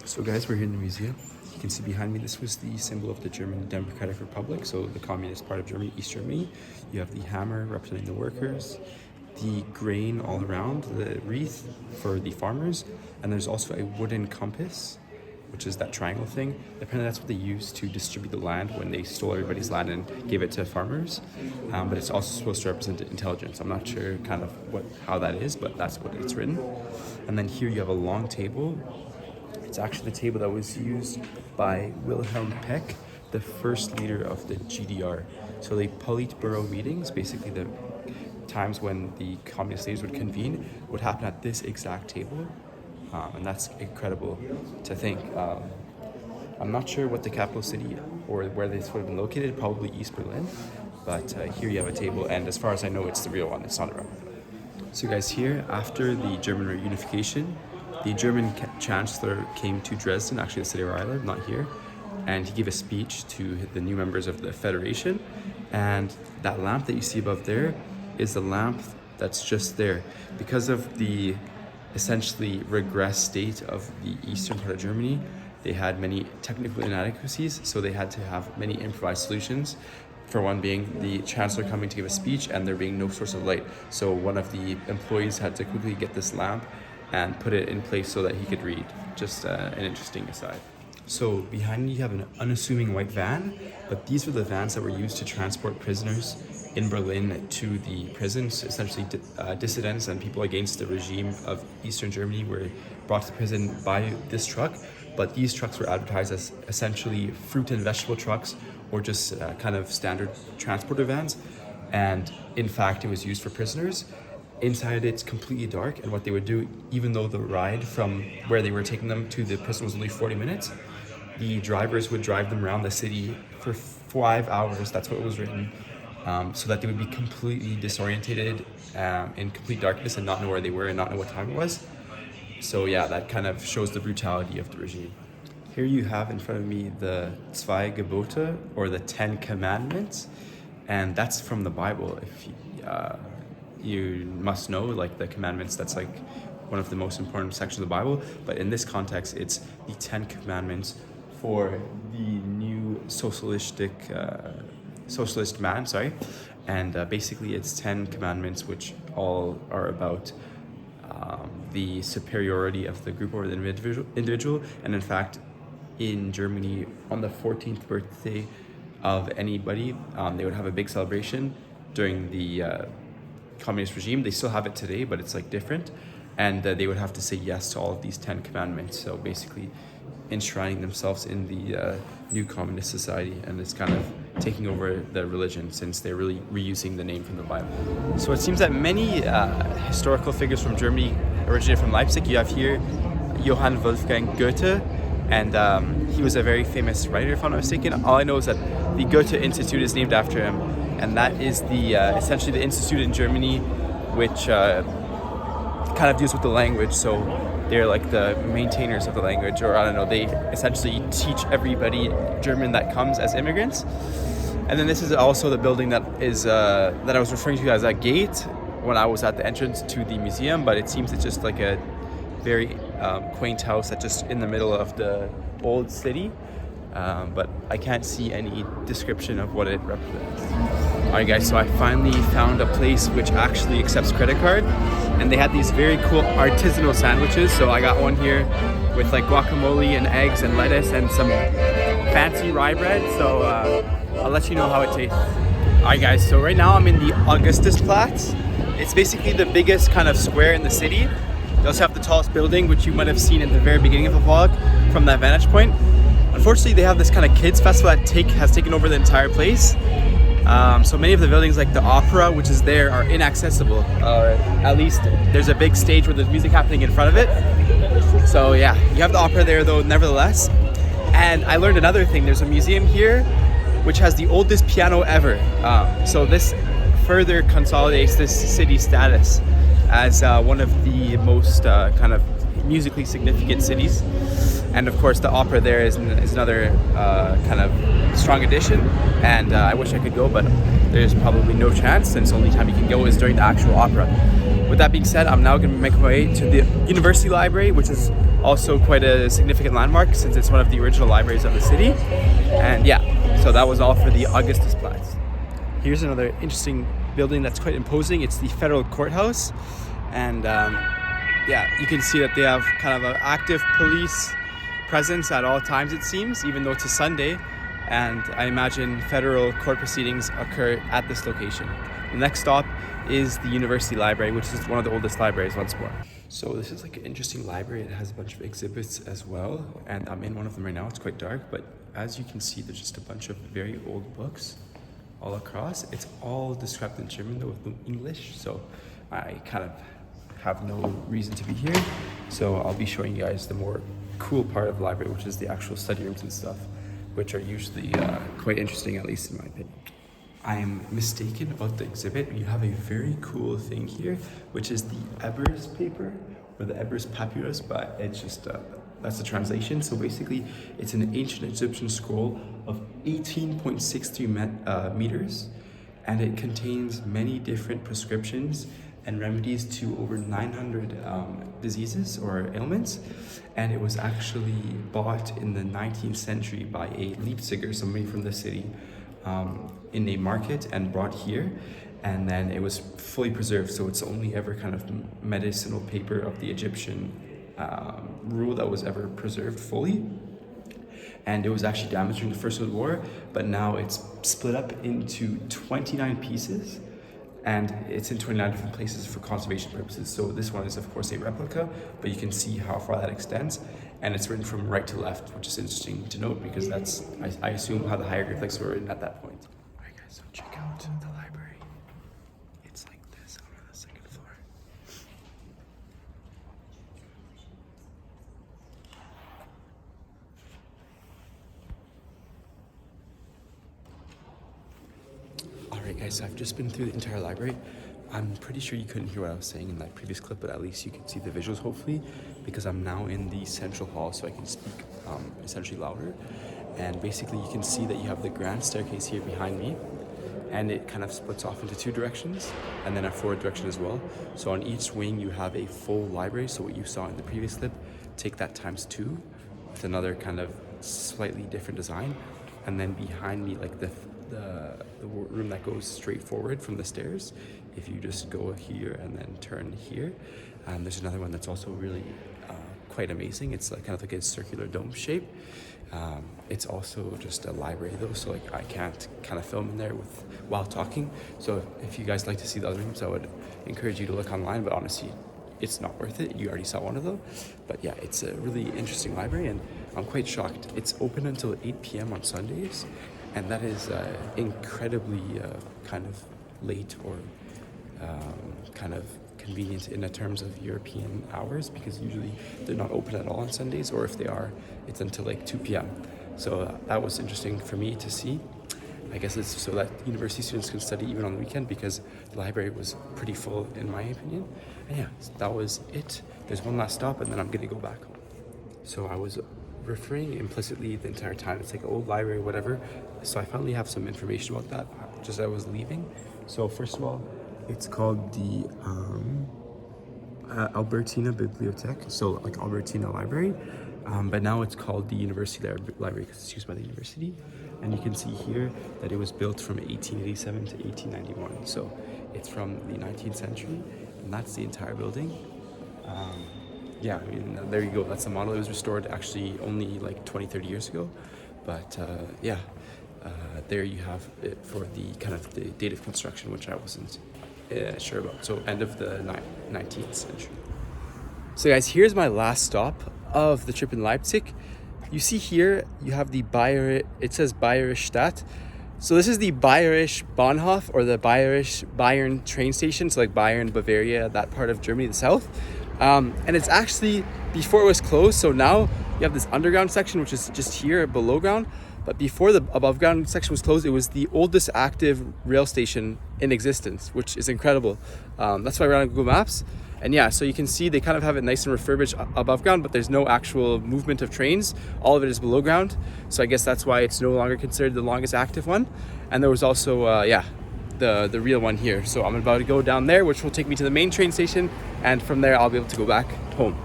So guys, we're here in the museum. You can see behind me, this was the symbol of the German Democratic Republic, so the communist part of Germany, East Germany. You have the hammer representing the workers, the grain all around, the wreath for the farmers, and there's also a wooden compass, which is that triangle thing. Apparently that's what they used to distribute the land when they stole everybody's land and gave it to farmers. But it's also supposed to represent intelligence. I'm not sure kind of how that is, but that's what it's written. And then here you have a long table. It's actually the table that was used by Wilhelm Peck, the first leader of the GDR. So the Politburo meetings, basically the times when the communist leaders would convene, would happen at this exact table. And that's incredible to think. I'm not sure what the capital city or where this would have been located, probably East Berlin. But here you have a table, and as far as I know, it's the real one, it's not a replica. So guys, here, after the German reunification, the German Chancellor came to Dresden, actually the city where I live, not here, and he gave a speech to the new members of the Federation. And that lamp that you see above there is the lamp that's just there. Because of the essentially regressed state of the eastern part of Germany, they had many technical inadequacies, so they had to have many improvised solutions. For one being the Chancellor coming to give a speech and there being no source of light. So one of the employees had to quickly get this lamp and put it in place so that he could read. Just an interesting aside. So behind you have an unassuming white van, but these were the vans that were used to transport prisoners in Berlin to the prisons. Essentially dissidents and people against the regime of Eastern Germany were brought to prison by this truck, but these trucks were advertised as essentially fruit and vegetable trucks or just kind of standard transporter vans, and in fact it was used for prisoners. Inside it's completely dark, and what they would do, even though the ride from where they were taking them to the prison was only 40 minutes, the drivers would drive them around the city for 5 hours, that's what was written, so that they would be completely disorientated in complete darkness and not know where they were and not know what time it was. So yeah, that kind of shows the brutality of the regime. Here you have in front of me the Zwei Gebote, or the 10 Commandments, and that's from the Bible. If you must know, like the commandments, that's like one of the most important sections of the Bible, but in this context it's the 10 commandments for the new socialist man, and basically it's 10 commandments which all are about the superiority of the group over the individual. And in fact, in Germany, on the 14th birthday of anybody, they would have a big celebration during the communist regime. They still have it today, but it's like different, and they would have to say yes to all of these 10 commandments, so basically enshrining themselves in the new communist society, and it's kind of taking over the religion since they're really reusing the name from the Bible. So it seems that many historical figures from Germany originated from Leipzig. You have here Johann Wolfgang Goethe, and he was a very famous writer, if I'm not mistaken. All I know is that the Goethe Institute is named after him, and that is the essentially the institute in Germany which kind of deals with the language. So they're like the maintainers of the language, or I don't know, they essentially teach everybody German that comes as immigrants. And then this is also the building that is that I was referring to as a gate when I was at the entrance to the museum, but it seems it's just like a very quaint house that's just in the middle of the old city. But I can't see any description of what it represents. Alright guys, so I finally found a place which actually accepts credit card, and they had these very cool artisanal sandwiches. So I got one here with like guacamole and eggs and lettuce and some fancy rye bread, so I'll let you know how it tastes. Alright guys, so right now I'm in the Augustusplatz. It's basically the biggest kind of square in the city. They also have the tallest building, which you might have seen at the very beginning of the vlog from that vantage point. Unfortunately, they have this kind of kids festival that has taken over the entire place. So many of the buildings, like the opera, which is there, are inaccessible. At least there's a big stage where there's music happening in front of it. So yeah, you have the opera there though, nevertheless. And I learned another thing. There's a museum here which has the oldest piano ever. So this further consolidates this city's status as one of the most kind of musically significant cities. And of course the opera there is another kind of strong addition, and I wish I could go, but there's probably no chance since the only time you can go is during the actual opera. with that being said, I'm now going to make my way to the University Library, which is also quite a significant landmark since it's one of the original libraries of the city. And yeah, so that was all for the Augustusplatz. Here's another interesting building that's quite imposing. It's the Federal Courthouse. And yeah, you can see that they have kind of an active police presence at all times, it seems, even though it's a Sunday. And I imagine federal court proceedings occur at this location. The next stop is the University Library, which is one of the oldest libraries once more. So this is like an interesting library. It has a bunch of exhibits as well, and I'm in one of them right now. It's quite dark, but as you can see, there's just a bunch of very old books all across. It's all described in German though, with no English, so I kind of have no reason to be here. So I'll be showing you guys the more cool part of the library, which is the actual study rooms and stuff, which are usually quite interesting, at least in my opinion. I am mistaken about the exhibit. You have a very cool thing here, which is the Ebers paper, or the Ebers papyrus, but it's just, that's the translation. So basically, it's an ancient Egyptian scroll of 18.63 meters, and it contains many different prescriptions and remedies to over 900 diseases or ailments. And it was actually bought in the 19th century by a Leipziger, somebody from the city, in a market and brought here, and then it was fully preserved, so it's only ever kind of medicinal paper of the Egyptian rule that was ever preserved fully. And it was actually damaged during the First World War, but now it's split up into 29 pieces, and it's in 29 different places for conservation purposes. So this one is of course a replica, but you can see how far that extends, and it's written from right to left, which is interesting to note because that's, I assume, how the hieroglyphics were written at that point. All right guys, so check out the library. It's like this on the second floor. Alright guys, so I've just been through the entire library. I'm pretty sure you couldn't hear what I was saying in that previous clip, but at least you can see the visuals hopefully, because I'm now in the central hall, so I can speak essentially louder. And basically you can see that you have the grand staircase here behind me, and it kind of splits off into two directions and then a forward direction as well. So on each wing you have a full library, so what you saw in the previous clip, take that times 2 with another kind of slightly different design. And then behind me, like the room that goes straight forward from the stairs, if you just go here and then turn here, there's another one that's also really quite amazing. It's like kind of like a circular dome shape. It's also just a library though, so like I can't kind of film in there while talking. So if you guys like to see the other rooms, I would encourage you to look online, but honestly, it's not worth it. You already saw one of them. But yeah, it's a really interesting library, and I'm quite shocked. It's open until 8 p.m. on Sundays, and that is incredibly kind of late or kind of convenient in the terms of European hours, because usually they're not open at all on Sundays, or if they are, it's until like 2 p.m. So that was interesting for me to see. I guess it's so that university students can study even on the weekend, because the library was pretty full in my opinion. And yeah, that was it. There's one last stop and then I'm gonna go back home. So I was referring implicitly the entire time, it's like an old library or whatever. So I finally have some information about that just as I was leaving. So first of all, it's called the Albertina Bibliothek, so like Albertina Library, but now it's called the University Library because it's used by the university. And you can see here that it was built from 1887 to 1891, so it's from the 19th century, and that's the entire building. Yeah, I mean, there you go, that's the model. It was restored actually only like 20-30 years ago, but yeah, there you have it for the kind of the date of construction, which I wasn't sure about. So end of the 19th century. So guys, here's my last stop of the trip in Leipzig. You see here, you have the it says Bayerische Stadt. So this is the Bayerisch Bahnhof, or the Bayern train station. So like Bayern, Bavaria, that part of Germany, the south. And it's actually, before it was closed, so now you have this underground section, which is just here below ground. But before the above ground section was closed, it was the oldest active rail station in existence, which is incredible. That's why we're on Google Maps. And yeah, so you can see they kind of have it nice and refurbished above ground, but there's no actual movement of trains. All of it is below ground. So I guess that's why it's no longer considered the longest active one. And there was also, yeah, the real one here. So I'm about to go down there, which will take me to the main train station, and from there I'll be able to go back home.